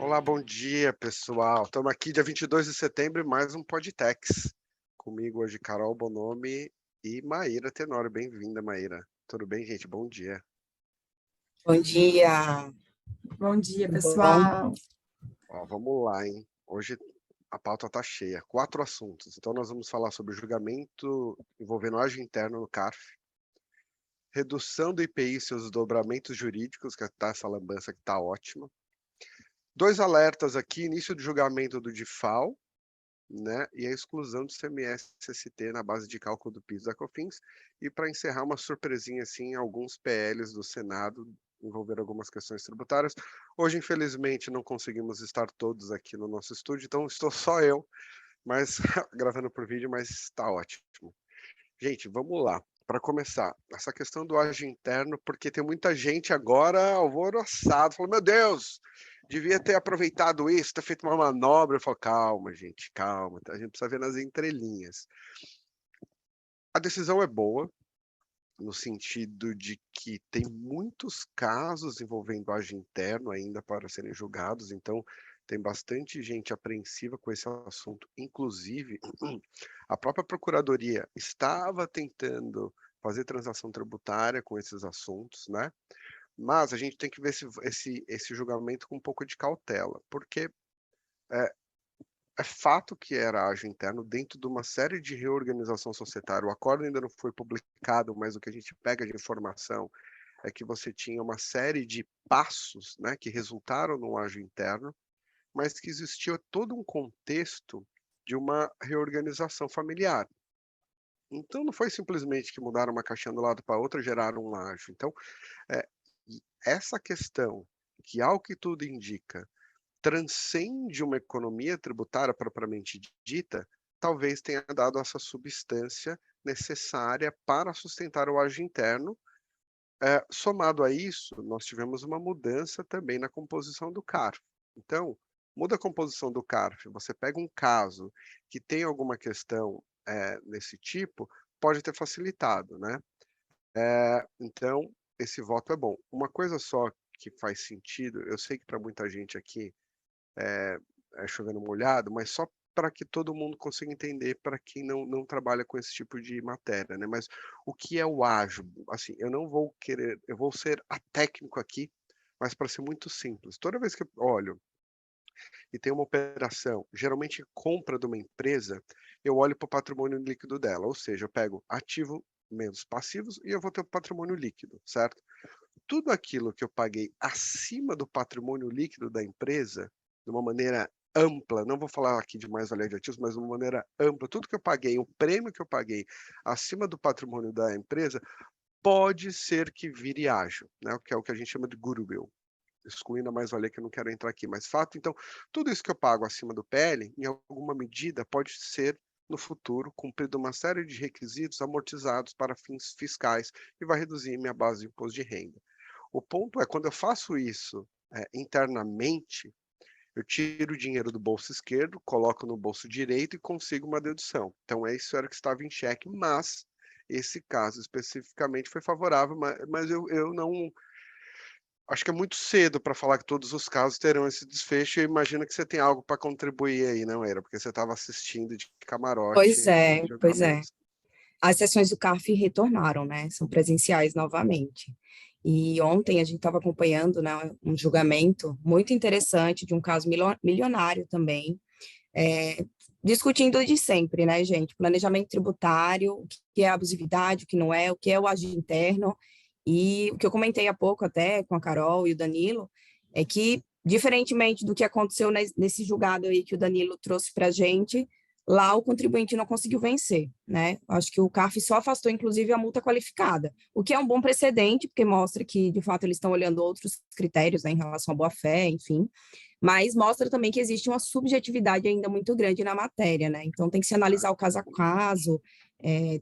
Olá, bom dia, pessoal. Estamos aqui dia 22 de setembro e mais um Podtex. Comigo hoje Carol Bonomi e Maíra Tenório. Bem-vinda, Maíra. Tudo bem, gente? Bom dia. Bom dia, Bom dia, tudo bom? pessoal. Ó, vamos lá, hein? Hoje a pauta tá cheia. 4 assuntos. Então nós vamos falar sobre o julgamento envolvendo agio interno no CARF, redução do IPI e seus dobramentos jurídicos, que tá essa lambança que tá ótima. 2 alertas aqui, início do julgamento do DIFAL, né, e a exclusão do CMS-ST na base de cálculo do PIS da COFINS, e para encerrar uma surpresinha assim, alguns PLs do Senado envolver algumas questões tributárias. Hoje, infelizmente, não conseguimos estar todos aqui no nosso estúdio, então estou só eu, mas gravando por vídeo, mas está ótimo. Gente, vamos lá. Para começar, essa questão do agio interno, porque tem muita gente agora alvoroçada, falando, meu Deus, devia ter aproveitado isso, ter feito uma manobra. Eu falo, calma, gente, calma, a gente precisa ver nas entrelinhas. A decisão é boa, no sentido de que tem muitos casos envolvendo agio interno ainda para serem julgados, então tem bastante gente apreensiva com esse assunto. Inclusive, a própria Procuradoria estava tentando fazer transação tributária com esses assuntos, né? Mas a gente tem que ver esse julgamento com um pouco de cautela, porque é, é fato que era ágio interno dentro de uma série de reorganização societária. O acordo ainda não foi publicado, mas o que a gente pega de informação é que você tinha uma série de passos, né, que resultaram no ágio interno, mas que existia todo um contexto de uma reorganização familiar. Então não foi simplesmente que mudaram uma caixinha do lado para outra e geraram um ágio. Então, é, essa questão, que ao que tudo indica, transcende uma economia tributária propriamente dita, talvez tenha dado essa substância necessária para sustentar o agio interno. Somado a isso, nós tivemos uma mudança também na composição do CARF. Então, muda a composição do CARF, você pega um caso que tem alguma questão desse tipo, pode ter facilitado, né? Então, esse voto é bom. Uma coisa só que faz sentido, eu sei que para muita gente aqui é chovendo molhado, mas só para que todo mundo consiga entender, para quem não trabalha com esse tipo de matéria, né? Mas o que é o ágio? Assim, eu não vou querer, eu vou ser atécnico aqui, mas para ser muito simples. Toda vez que eu olho e tem uma operação, geralmente compra de uma empresa, eu olho para o patrimônio líquido dela, ou seja, eu pego ativo menos passivos e eu vou ter o patrimônio líquido, certo? Tudo aquilo que eu paguei acima do patrimônio líquido da empresa, de uma maneira ampla, não vou falar aqui de mais-valia de ativos, mas de uma maneira ampla, tudo que eu paguei, o prêmio que eu paguei acima do patrimônio da empresa, pode ser que vire ágio, né? Que é o que a gente chama de goodwill, excluindo a mais-valia que eu não quero entrar aqui, mas fato, então, tudo isso que eu pago acima do PL, em alguma medida, pode ser no futuro cumprido uma série de requisitos amortizados para fins fiscais e vai reduzir minha base de imposto de renda. O ponto é, quando eu faço isso internamente, eu tiro o dinheiro do bolso esquerdo, coloco no bolso direito e consigo uma dedução. Então, isso era o que estava em xeque, mas esse caso especificamente foi favorável, mas eu não... Acho que é muito cedo para falar que todos os casos terão esse desfecho, e eu imagino que você tem algo para contribuir aí, não era? Porque você estava assistindo de Pois camarote os é, pois é. julgamentos. As sessões do CARF retornaram, né? São presenciais novamente. E ontem a gente estava acompanhando, né, um julgamento muito interessante de um caso milionário também, é, discutindo de sempre, né, gente? Planejamento tributário, o que é abusividade, o que não é, o que é o agio interno. E o que eu comentei há pouco até com a Carol e o Danilo é que, diferentemente do que aconteceu nesse julgado aí que o Danilo trouxe para a gente, lá o contribuinte não conseguiu vencer, né? Acho que o CARF só afastou, inclusive, a multa qualificada, o que é um bom precedente, porque mostra que, de fato, eles estão olhando outros critérios, né, em relação à boa-fé, enfim, mas mostra também que existe uma subjetividade ainda muito grande na matéria, né? Então tem que se analisar o caso a caso,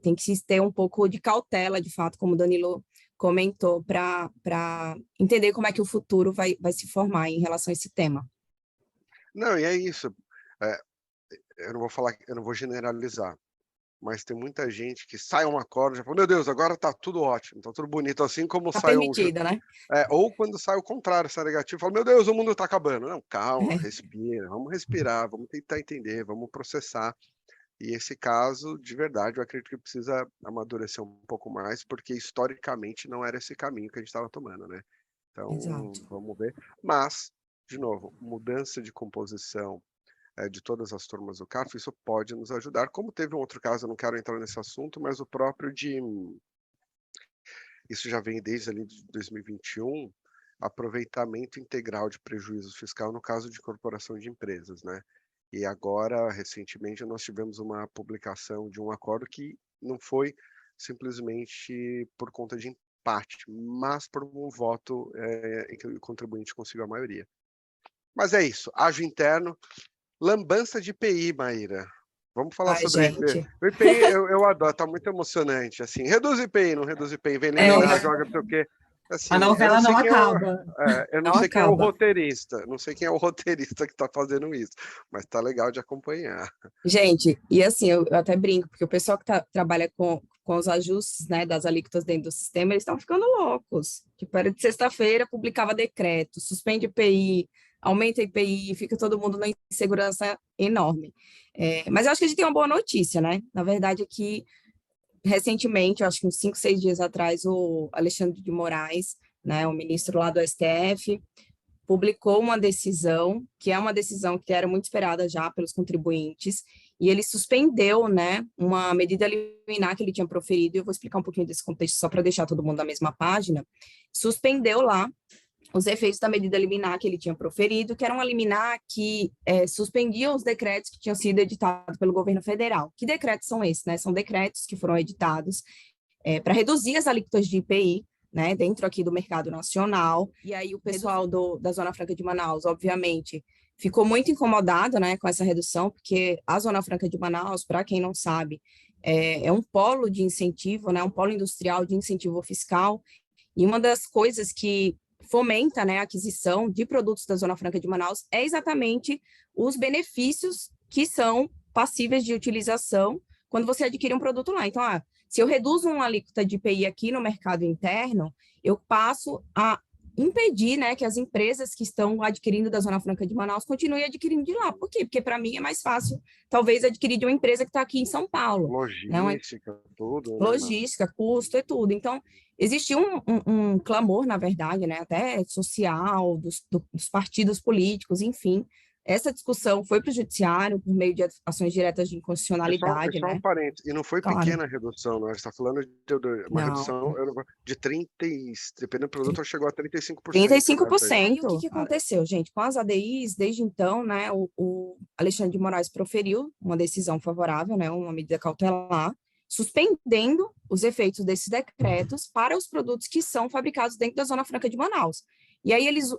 tem que se ter um pouco de cautela, de fato, como o Danilo comentou, para entender como é que o futuro vai se formar em relação a esse tema. Não, e é isso. É, eu não vou falar, eu não vou generalizar. mas tem muita gente que sai um acordo e já fala: "Meu Deus, agora está tudo ótimo, está tudo bonito", assim como Tá sai um permitida, né? ou quando sai o contrário, sai negativo, fala: "Meu Deus, o mundo está acabando". Não, calma, É, respira, vamos respirar, vamos tentar entender, vamos processar. E esse caso, de verdade, eu acredito que precisa amadurecer um pouco mais, porque historicamente não era esse caminho que a gente estava tomando, né. Então, exato. vamos ver. Mas, de novo, mudança de composição, de todas as turmas do CARF, isso pode nos ajudar, como teve um outro caso, eu não quero entrar nesse assunto, mas o próprio de isso já vem desde ali de 2021, aproveitamento integral de prejuízo fiscal no caso de incorporação de empresas, né. E agora, recentemente, nós tivemos uma publicação de um acordo que não foi simplesmente por conta de empate, mas por um voto, em que o contribuinte conseguiu a maioria. Mas é isso, ágio interno, lambança de IPI, Maíra. Vamos falar Ai, sobre IPI. gente. O IPI eu adoro, tá muito emocionante, assim, reduz IPI, não reduz IPI, vem liminar, É, joga não sei o quê. a Assim, eu não novela sei não quem é o acaba. eu não Não sei quem é o acaba. roteirista, não sei quem é o roteirista que tá fazendo isso, mas tá legal de acompanhar. Gente, e assim, eu até brinco, porque o pessoal que trabalha com os ajustes, né, das alíquotas dentro do sistema, eles estão ficando loucos. Tipo, era de sexta-feira, publicava decreto, suspende IPI, aumenta IPI, fica todo mundo na insegurança enorme. Mas eu acho que a gente tem uma boa notícia, né? Na verdade, aqui, recentemente, eu acho que uns 5, 6 dias atrás, o Alexandre de Moraes, né, o ministro lá do STF, publicou uma decisão, que é uma decisão que era muito esperada já pelos contribuintes, e ele suspendeu, né, uma medida liminar que ele tinha proferido, e eu vou explicar um pouquinho desse contexto só para deixar todo mundo na mesma página, suspendeu lá os efeitos da medida liminar que ele tinha proferido, que era uma liminar que suspendia os decretos que tinham sido editados pelo governo federal. Que decretos são esses? Né? São decretos que foram editados para reduzir as alíquotas de IPI, né, dentro aqui do mercado nacional. E aí o pessoal da Zona Franca de Manaus, obviamente, ficou muito incomodado, né, com essa redução, porque a Zona Franca de Manaus, para quem não sabe, é um polo de incentivo, né, um polo industrial de incentivo fiscal, e uma das coisas que fomenta, né, a aquisição de produtos da Zona Franca de Manaus é exatamente os benefícios que são passíveis de utilização quando você adquire um produto lá. Então, se eu reduzo uma alíquota de IPI aqui no mercado interno, eu passo a impedir, né, que as empresas que estão adquirindo da Zona Franca de Manaus continuem adquirindo de lá. Por quê? Porque para mim é mais fácil, talvez, adquirir de uma empresa que está aqui em São Paulo, né? Uma Logística, tudo, né, logística, custo e tudo. Então, existiu um clamor, na verdade, né, até social, dos partidos políticos, enfim. Essa discussão foi para o judiciário por meio de ações diretas de é inconstitucionalidade, só um né? parênteses, e não foi Claro, pequena a redução, não, a gente está falando de uma não. redução de 30 dependendo do produto, chegou a 35%, né, ou seja, Aí, o que aconteceu, gente? Com as ADIs, desde então, né, o Alexandre de Moraes proferiu uma decisão favorável, né, uma medida cautelar, suspendendo os efeitos desses decretos para os produtos que são fabricados dentro da Zona Franca de Manaus. E aí eles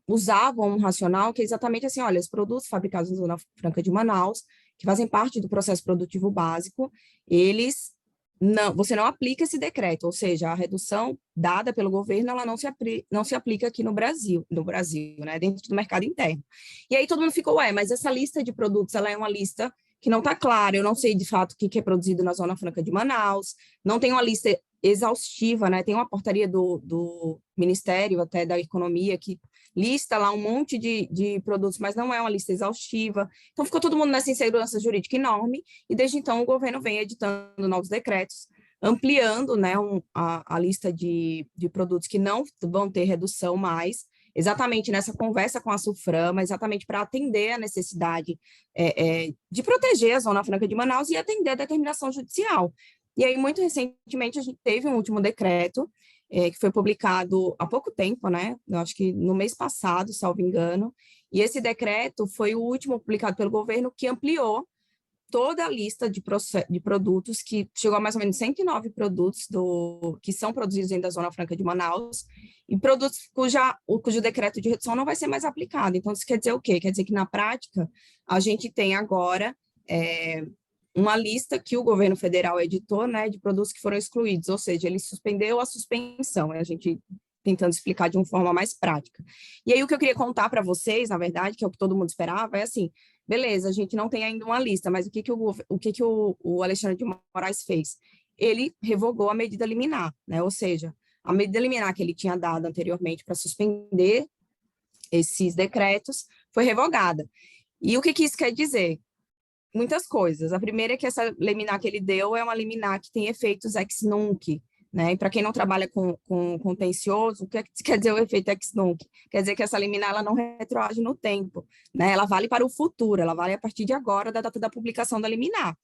usavam um racional que é exatamente assim, olha, os produtos fabricados na Zona Franca de Manaus, que fazem parte do processo produtivo básico, eles não, você não aplica esse decreto, ou seja, a redução dada pelo governo, ela não se aplica aqui no Brasil, né, dentro do mercado interno. E aí todo mundo ficou, mas essa lista de produtos, ela é uma lista que não está clara, eu não sei de fato o que é produzido na Zona Franca de Manaus, não tem uma lista exaustiva, né, tem uma portaria do Ministério até da Economia que lista lá um monte de produtos, mas não é uma lista exaustiva. Então, ficou todo mundo nessa insegurança jurídica enorme, e desde então o governo vem editando novos decretos, ampliando, né, a lista de produtos que não vão ter redução mais, exatamente nessa conversa com a SUFRAMA, exatamente para atender a necessidade de proteger a Zona Franca de Manaus e atender a determinação judicial. E aí, muito recentemente, a gente teve um último decreto que foi publicado há pouco tempo, né? Eu acho que no mês passado, salvo engano, e esse decreto foi o último publicado pelo governo que ampliou toda a lista de produtos, que chegou a mais ou menos 109 produtos que são produzidos dentro da Zona Franca de Manaus, e produtos cujo decreto de redução não vai ser mais aplicado. Então, isso quer dizer o quê? Quer dizer que, na prática, a gente tem agora uma lista que o governo federal editou, né, de produtos que foram excluídos, ou seja, ele suspendeu a suspensão. A gente tentando explicar de uma forma mais prática. E aí o que eu queria contar para vocês, na verdade, que é o que todo mundo esperava, é assim, beleza, a gente não tem ainda uma lista, mas o Alexandre de Moraes fez? Ele revogou a medida liminar, né? Ou seja, a medida liminar que ele tinha dado anteriormente para suspender esses decretos foi revogada. E o que isso quer dizer? Muitas coisas. A primeira é que essa liminar que ele deu é uma liminar que tem efeitos ex nunc, né? E para quem não trabalha com contencioso, o que quer dizer o efeito ex nunc? Quer dizer que essa liminar ela não retroage no tempo, né? Ela vale para o futuro, ela vale a partir de agora, da data da publicação da liminar.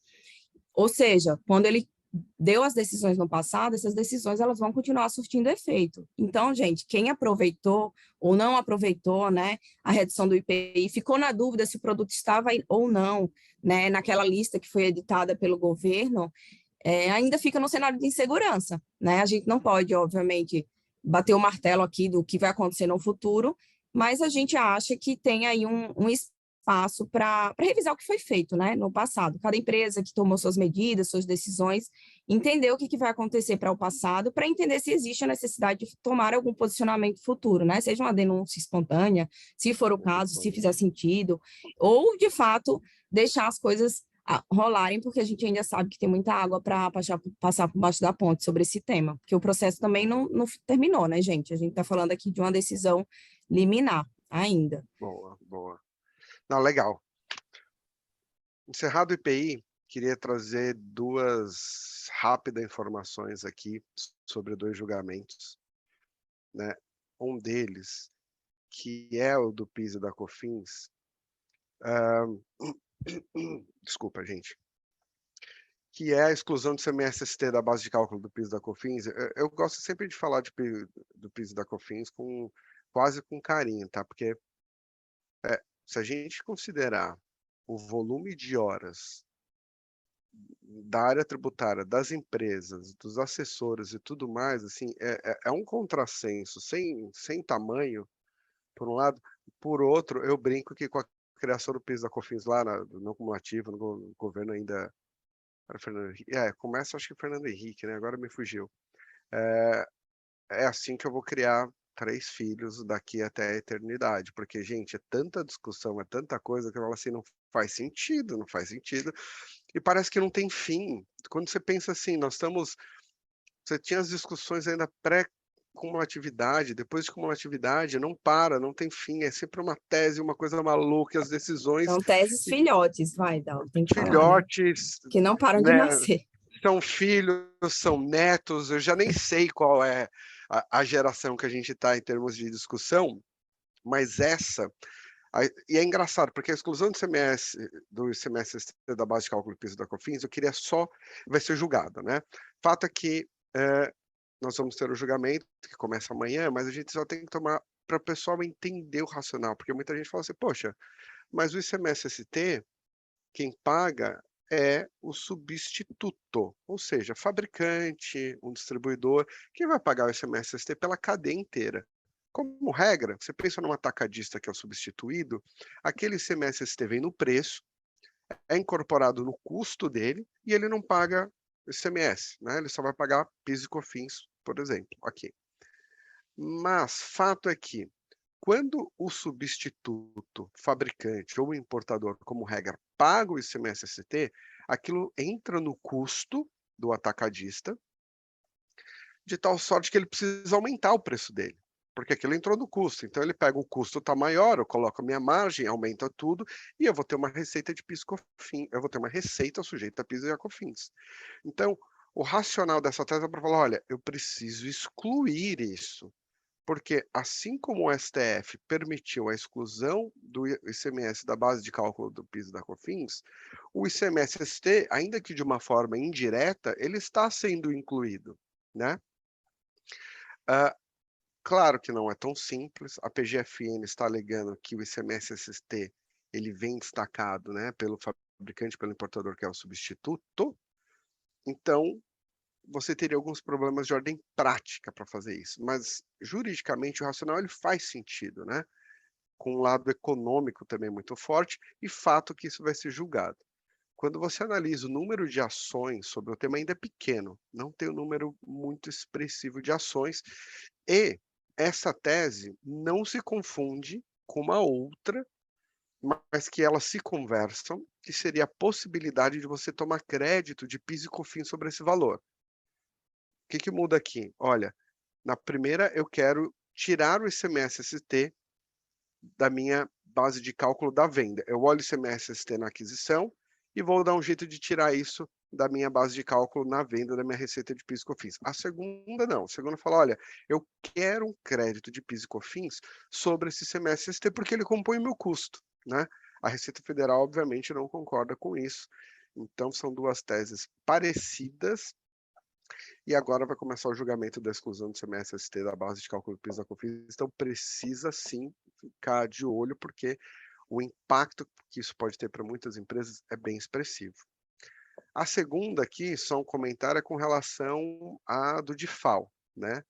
Ou seja, quando ele deu as decisões no passado, essas decisões elas vão continuar surtindo efeito. Então, gente, quem aproveitou ou não aproveitou, né, a redução do IPI, ficou na dúvida se o produto estava ou não, né, naquela lista que foi editada pelo governo, ainda fica no cenário de insegurança, né? A gente não pode, obviamente, bater o martelo aqui do que vai acontecer no futuro, mas a gente acha que tem aí um espaço para revisar o que foi feito, né, no passado. Cada empresa que tomou suas medidas, suas decisões, entender o que vai acontecer para o passado, para entender se existe a necessidade de tomar algum posicionamento futuro, né? Seja uma denúncia espontânea, se for o caso, se fizer sentido, ou, de fato, deixar as coisas rolarem, porque a gente ainda sabe que tem muita água para passar por baixo da ponte sobre esse tema, porque o processo também não terminou, né, gente? A gente está falando aqui de uma decisão liminar ainda. Boa, boa. Não, legal. Encerrado o IPI, queria trazer duas rápidas informações aqui sobre dois julgamentos, né? Um deles, que é o do PIS e da COFINS, desculpa, gente, que é a exclusão do CMS-ST da base de cálculo do PIS e da COFINS. Eu gosto sempre de falar do PIS e da COFINS quase com carinho, tá? Porque se a gente considerar o volume de horas da área tributária, das empresas, dos assessores e tudo mais, assim, é um contrassenso sem tamanho, por um lado. Por outro, eu brinco que com a criação do PIS da COFINS lá no cumulativo, no governo ainda era Fernando Henrique, começa acho que Fernando Henrique, né? Agora me fugiu. É assim que eu vou criar 3 filhos daqui até a eternidade, porque, gente, é tanta discussão, é tanta coisa que eu falo assim, não faz sentido, não faz sentido. E parece que não tem fim. Quando você pensa assim, você tinha as discussões ainda pré-cumulatividade, depois de cumulatividade, não para, não tem fim, é sempre uma tese, uma coisa maluca, as decisões, São teses filhotes, vai, Dal, tem que falar, né? filhotes, Que não param de né? nascer. São filhos, são netos, eu já nem sei qual é a geração que a gente está em termos de discussão, mas e é engraçado, porque a exclusão do ICMS da base de cálculo do PIS e da COFINS, vai ser julgada, né? Fato é que nós vamos ter o julgamento, que começa amanhã, mas a gente só tem que tomar para o pessoal entender o racional, porque muita gente fala assim, poxa, mas o ICMS-ST, quem paga é o substituto, ou seja, fabricante, um distribuidor, quem vai pagar o ICMS-ST pela cadeia inteira. Como regra, você pensa num atacadista que é o substituído, aquele ICMS-ST vem no preço, é incorporado no custo dele e ele não paga ICMS, né? Ele só vai pagar PIS e COFINS, por exemplo, aqui. Mas fato é que quando o substituto, fabricante ou importador, como regra, paga o ICMS-ST, aquilo entra no custo do atacadista, de tal sorte que ele precisa aumentar o preço dele, porque aquilo entrou no custo. Então ele pega o custo está maior, eu coloco a minha margem, aumenta tudo, e eu vou ter uma receita de PIS e COFINS, eu vou ter uma receita sujeita a PIS e a COFINS. Então, o racional dessa tese é para falar, olha, eu preciso excluir isso. Porque, assim como o STF permitiu a exclusão do ICMS da base de cálculo do PIS e da COFINS, o ICMS-ST, ainda que de uma forma indireta, ele está sendo incluído, né? Claro que não é tão simples. A PGFN está alegando que o ICMS-ST ele vem destacado, né, pelo fabricante, pelo importador, que é o substituto. Então, você teria alguns problemas de ordem prática para fazer isso, mas juridicamente o racional ele faz sentido, né? Com um lado econômico também muito forte e fato que isso vai ser julgado. Quando você analisa o número de ações sobre o tema ainda é pequeno, não tem um número muito expressivo de ações e essa tese não se confunde com uma outra, mas que elas se conversam, que seria a possibilidade de você tomar crédito de PIS e COFINS sobre esse valor. O que que muda aqui? Olha, na primeira eu quero tirar o ICMS-ST da minha base de cálculo da venda. Eu olho o ICMS-ST na aquisição e vou dar um jeito de tirar isso da minha base de cálculo na venda da minha receita de PIS e COFINS. A segunda não. A segunda fala, olha, eu quero um crédito de PIS e COFINS sobre esse ICMS-ST porque ele compõe o meu custo, né? A Receita Federal, obviamente, não concorda com isso. Então, são duas teses parecidas, e agora vai começar o julgamento da exclusão do ICMS-ST da base de cálculo do PIS e COFINS, então precisa sim ficar de olho, porque o impacto que isso pode ter para muitas empresas é bem expressivo. A segunda aqui, só um comentário, é com relação à do DIFAL, né?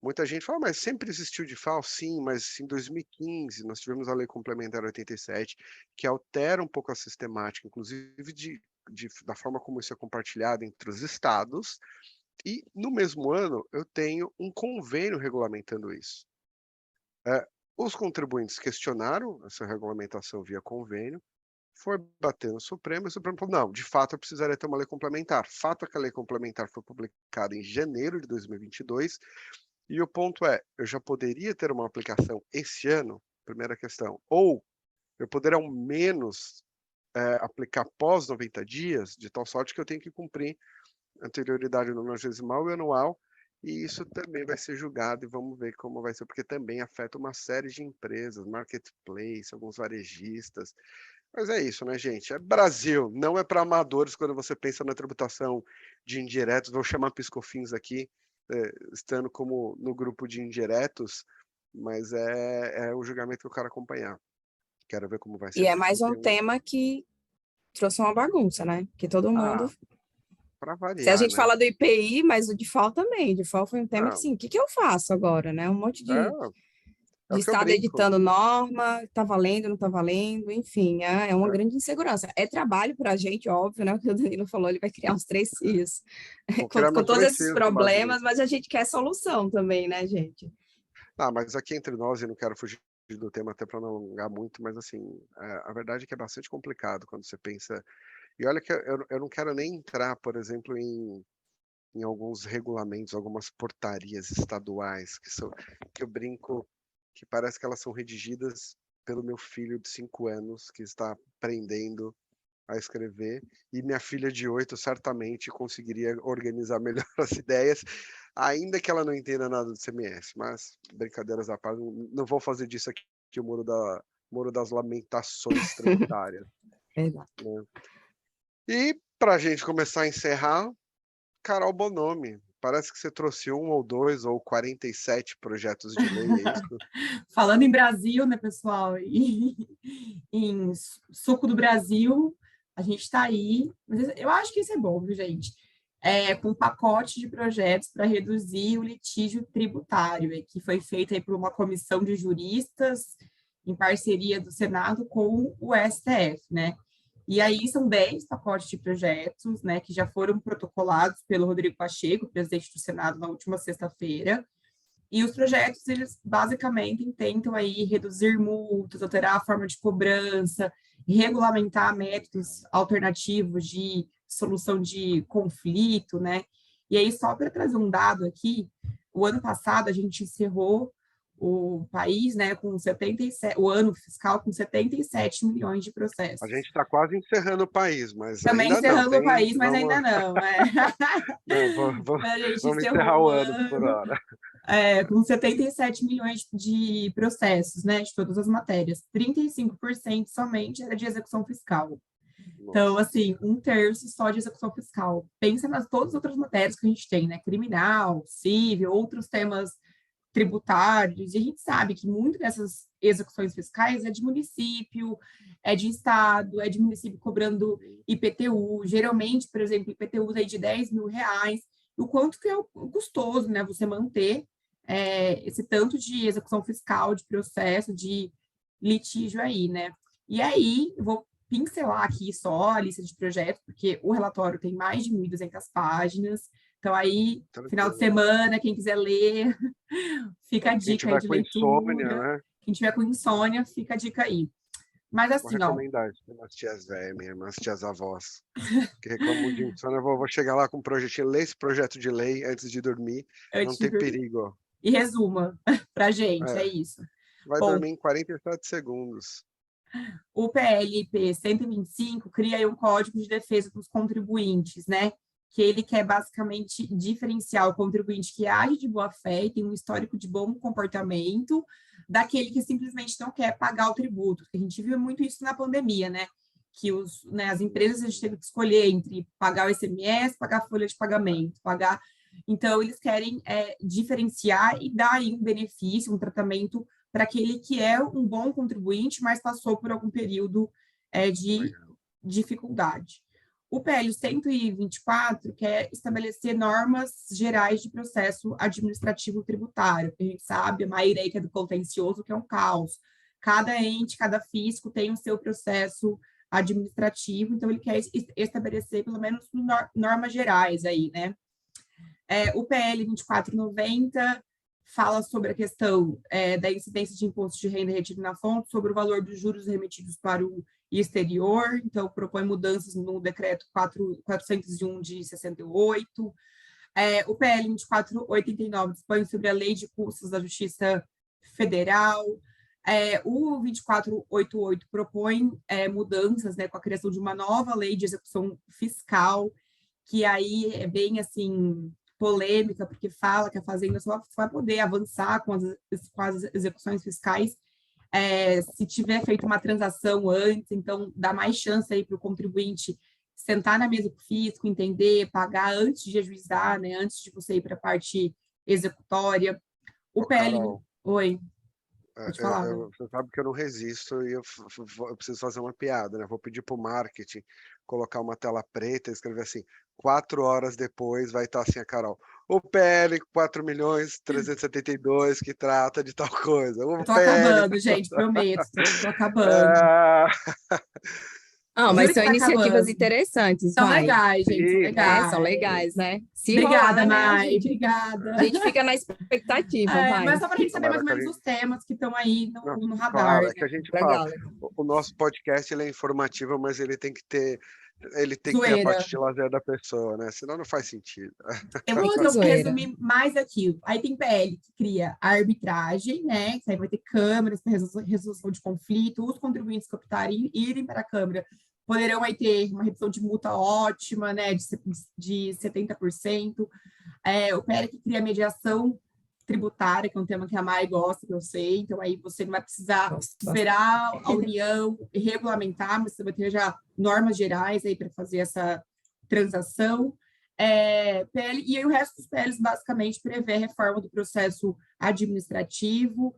Muita gente fala, mas sempre existiu DIFAL? Sim, mas em 2015 nós tivemos a Lei Complementar 87, que altera um pouco a sistemática, inclusive da forma como isso é compartilhado entre os estados, e no mesmo ano eu tenho um convênio regulamentando isso. Os contribuintes questionaram essa regulamentação via convênio, foi bater no Supremo, e o Supremo falou, não, de fato eu precisaria ter uma lei complementar. Fato é que a lei complementar foi publicada em janeiro de 2022, e o ponto é, eu já poderia ter uma aplicação esse ano, primeira questão, ou eu poderia ao menos aplicar pós 90 dias, de tal sorte que eu tenho que cumprir anterioridade no nonagesimal e anual, e isso também vai ser julgado e vamos ver como vai ser, porque também afeta uma série de empresas, marketplace, alguns varejistas. Mas é isso, né, gente? É Brasil, não é para amadores quando você pensa na tributação de indiretos. Vou chamar PiscoFins aqui, estando como no grupo de indiretos, mas é o julgamento que eu quero acompanhar. Quero ver como vai E ser, é porque mais não um tem um. tema que trouxe uma bagunça, né? Que todo mundo. Ah, para Se a variar, gente né? fala do IPI, mas o DIFAL também. O DIFAL foi um tema que, Não, sim, o que que eu faço agora, né? Um monte é de o que eu estado brinco. editando norma, tá valendo, não tá valendo, enfim, é uma É, grande insegurança. É trabalho para a gente, óbvio, né? O que o Danilo falou, ele vai criar uns 3 CIOs vou com, criar com meus todos três esses filhos com base problemas, nisso. mas a gente quer solução também, né, gente? Ah, mas aqui entre nós, e não quero fugir do tema até para não alongar muito, mas assim, a verdade é que é bastante complicado quando você pensa. E olha que eu não quero nem entrar, por exemplo, em alguns regulamentos, algumas portarias estaduais, que eu brinco que parece que elas são redigidas pelo meu filho de 5 anos, que está aprendendo a escrever, e minha filha de 8 certamente conseguiria organizar melhor as ideias, ainda que ela não entenda nada do CMS, mas brincadeiras à parte, não vou fazer disso aqui o Muro das Lamentações tributárias, Exato. né? E para a gente começar a encerrar, Carol Bonomi, parece que você trouxe um ou dois ou 47 projetos de lei, é isso? Falando em Brasil, né, pessoal, e em suco do Brasil, a gente está aí, mas eu acho que isso é bom, viu, gente? Com um pacote de projetos para reduzir o litígio tributário, que foi feito aí por uma comissão de juristas em parceria do Senado com o STF, né? E aí são 10 pacotes de projetos, né, que já foram protocolados pelo Rodrigo Pacheco, presidente do Senado, na última sexta-feira. E os projetos, eles basicamente tentam aí reduzir multas, alterar a forma de cobrança, regulamentar métodos alternativos de solução de conflito, né? E aí, só para trazer um dado aqui, o ano passado a gente encerrou o país, né, com 77, o ano fiscal com 77 milhões de A processos. gente está quase encerrando o país, mas Também ainda não, encerrando o tem, país, mas vamos, ainda não. não, A gente vamos encerrar encerrou o o ano por ano hora. com 77 milhões de processos, né, de todas as matérias. 35% somente era de execução fiscal. Então, Nossa, assim, um terço só de execução fiscal. Pensa nas todas as outras matérias que a gente tem, né? Criminal, civil, outros temas tributários, e a gente sabe que muito dessas execuções fiscais é de município, é de estado, é de município cobrando IPTU, geralmente, por exemplo, IPTUs aí de 10 mil reais, o quanto que é custoso, né, você manter esse tanto de execução fiscal, de processo, de litígio aí, né? E aí, eu vou pincelar aqui só a lista de projetos, porque o relatório tem mais de 1.200 páginas, Então, aí, Tranquilo. final de semana, quem quiser ler, fica a dica aí de leitura. Né? Quem tiver com insônia, fica a dica aí. Mas Vou assim, ó. recomendar isso para umas tias velhas mesmo, umas tias avós, que reclamam de insônia. Eu vou chegar lá com um projetinho, ler esse projeto de lei antes de dormir, não tem perigo. E resuma pra gente, é isso. Vai dormir em 47 segundos. O PLP 125 cria aí um código de defesa dos contribuintes, né? Que ele quer basicamente diferenciar o contribuinte que age de boa fé e tem um histórico de bom comportamento daquele que simplesmente não quer pagar o tributo. A gente viu muito isso na pandemia, né? Que as empresas, a gente teve que escolher entre pagar o ICMS, pagar a folha de pagamento, pagar... Então, eles querem diferenciar e dar aí um benefício, um tratamento para aquele que é um bom contribuinte, mas passou por algum período de dificuldade. O PL 124 quer estabelecer normas gerais de processo administrativo tributário, que a gente sabe, a maioria aí que é do contencioso, que é um caos. Cada ente, cada fisco tem o seu processo administrativo, então ele quer estabelecer pelo menos normas gerais aí, né? O PL 2490 fala sobre a questão da incidência de imposto de renda retido na fonte, sobre o valor dos juros remetidos para o exterior, então propõe mudanças no decreto 401 de 68. O PL 2489 dispõe sobre a lei de custos da Justiça Federal. O 2488 propõe mudanças, né, com a criação de uma nova lei de execução fiscal, que aí é bem assim polêmica, porque fala que a Fazenda só vai poder avançar com as execuções fiscais se tiver feito uma transação antes, então dá mais chance aí para o contribuinte sentar na mesa com o fisco, entender, pagar antes de ajuizar, né, antes de você ir para a parte executória. O PL... Carol, Oi, pode falar. Você sabe que eu não resisto e eu preciso fazer uma piada, né? Vou pedir para o marketing colocar uma tela preta e escrever assim, 4 horas depois vai estar assim a Carol. O PL 4.372 que trata de tal coisa. Eu tô acabando, gente, prometo, tô acabando. Mas são iniciativas interessantes, são legais, gente, são legais. São legais, né? Obrigada, Mai, obrigada. A gente fica na expectativa, vai. Mas só para a gente saber mais ou menos os temas que estão aí no radar. Claro, é que a gente fala, o nosso podcast ele é informativo, mas ele tem que ter a parte de lazer da pessoa, né? Senão não faz sentido. Eu vou resumir mais aqui. Aí tem PL que cria a arbitragem, né? Que aí vai ter câmaras para resolução de conflito, os contribuintes que optarem irem para a Câmara poderão aí ter uma redução de multa ótima, né? De 70%. O PL que cria a mediação tributária, que é um tema que a Mai gosta, que eu sei, então aí você não vai precisar esperar a União regulamentar, mas você vai ter já normas gerais aí para fazer essa transação. PL, e aí o resto dos PLs basicamente prevê a reforma do processo administrativo,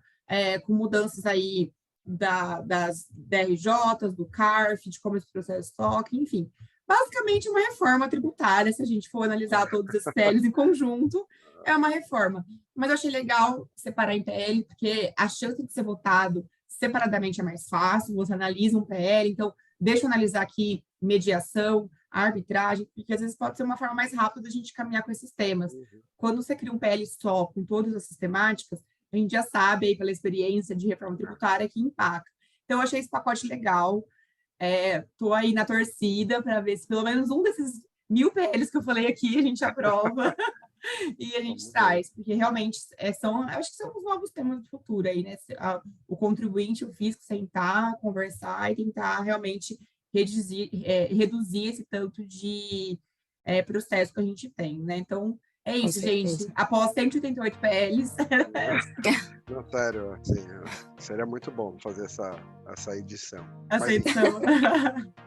com mudanças aí das DRJs, do CARF, de como esse processo toca, enfim. Basicamente uma reforma tributária, se a gente for analisar todos esses PLs em conjunto, é uma reforma. Mas eu achei legal separar em PL, porque a chance de ser votado separadamente é mais fácil, você analisa um PL, então deixa eu analisar aqui mediação, arbitragem, porque às vezes pode ser uma forma mais rápida de a gente caminhar com esses temas. Quando você cria um PL só, com todas as sistemáticas, a gente já sabe aí pela experiência de reforma tributária que impacta. Então eu achei esse pacote legal, estou aí na torcida para ver se pelo menos um desses 1000 PLs que eu falei aqui a gente aprova e a gente traz, porque realmente acho que são os novos temas do futuro aí, né? O contribuinte, o fisco sentar, conversar e tentar realmente reduzir esse tanto de processo que a gente tem, né? Então, é isso, gente. Após 188 PLs. Não, sério, assim, seria muito bom fazer essa edição. Edição.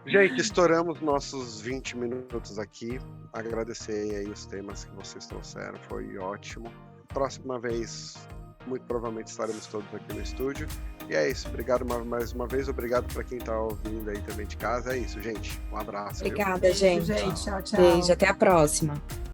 Gente, estouramos nossos 20 minutos aqui. Agradecer aí os temas que vocês trouxeram, foi ótimo. Próxima vez, muito provavelmente estaremos todos aqui no estúdio. E é isso, obrigado mais uma vez, obrigado para quem está ouvindo aí também de casa. É isso, gente. Um abraço. Obrigada, gente. Tchau, tchau. Beijo, até a próxima.